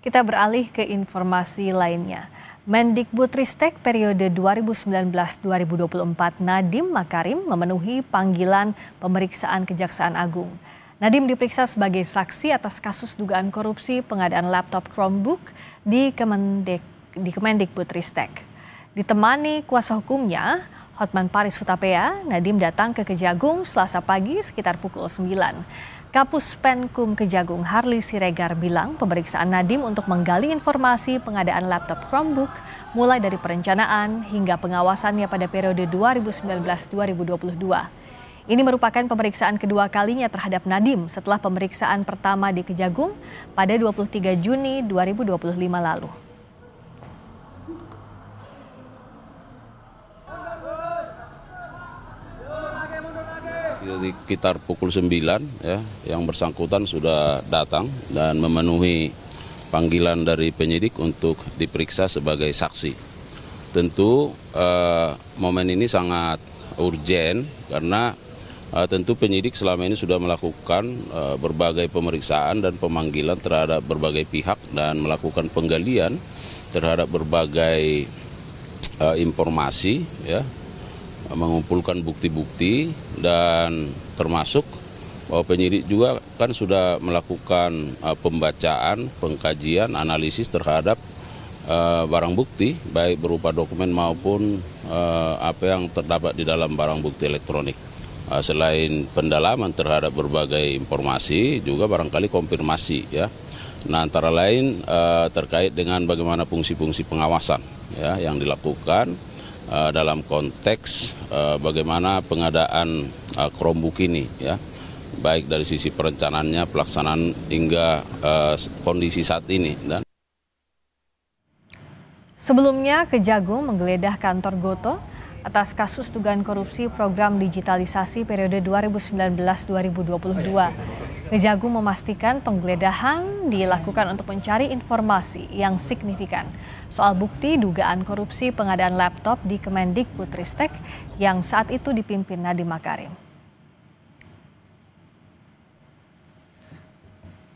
Kita beralih ke informasi lainnya. Mendikbudristek periode 2019-2024 Nadiem Makarim memenuhi panggilan pemeriksaan Kejaksaan Agung. Nadiem diperiksa sebagai saksi atas kasus dugaan korupsi pengadaan laptop Chromebook di Kemendikbudristek. Ditemani kuasa hukumnya, Hotman Paris Hutapea, Nadiem datang ke Kejagung Selasa pagi sekitar pukul 9. Kapus Penkum Kejagung Harli Siregar bilang pemeriksaan Nadiem untuk menggali informasi pengadaan laptop Chromebook mulai dari perencanaan hingga pengawasannya pada periode 2019-2022. Ini merupakan pemeriksaan kedua kalinya terhadap Nadiem setelah pemeriksaan pertama di Kejagung pada 23 Juni 2025 lalu. Sekitar pukul 9 ya, yang bersangkutan sudah datang dan memenuhi panggilan dari penyidik untuk diperiksa sebagai saksi. Tentu momen ini sangat urgen karena tentu penyidik selama ini sudah melakukan berbagai pemeriksaan dan pemanggilan terhadap berbagai pihak dan melakukan penggalian terhadap berbagai informasi ya, mengumpulkan bukti-bukti dan termasuk bahwa penyidik juga kan sudah melakukan pembacaan, pengkajian, analisis terhadap barang bukti baik berupa dokumen maupun apa yang terdapat di dalam barang bukti elektronik. Selain pendalaman terhadap berbagai informasi juga barangkali konfirmasi ya. Nah, antara lain terkait dengan bagaimana fungsi-fungsi pengawasan ya yang dilakukan dalam konteks bagaimana pengadaan Chromebook ini ya, baik dari sisi perencanaannya, pelaksanaan hingga kondisi saat ini. Dan sebelumnya Kejagung menggeledah kantor Gotoh atas kasus dugaan korupsi program digitalisasi periode 2019-2022. Kejagung memastikan penggeledahan dilakukan untuk mencari informasi yang signifikan soal bukti dugaan korupsi pengadaan laptop di Kemendikbudristek yang saat itu dipimpin Nadiem Makarim.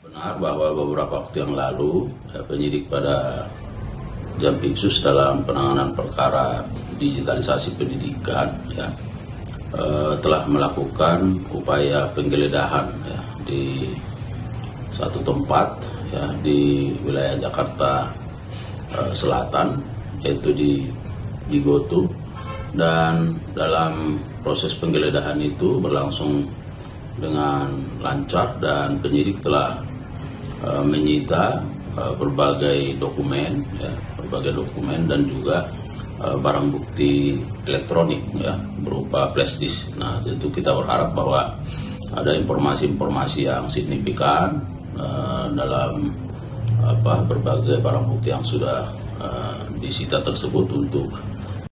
Benar bahwa beberapa waktu yang lalu penyidik pada Jampitsus dalam penanganan perkara digitalisasi pendidikan ya, telah melakukan upaya penggeledahan ya, di satu tempat ya, di wilayah Jakarta Selatan, yaitu di Gotoh, dan dalam proses penggeledahan itu berlangsung dengan lancar dan penyidik telah menyita berbagai dokumen dan juga barang bukti elektronik ya, berupa flash disk. Nah, tentu kita berharap bahwa ada informasi-informasi yang signifikan dalam berbagai barang bukti yang sudah disita tersebut untuk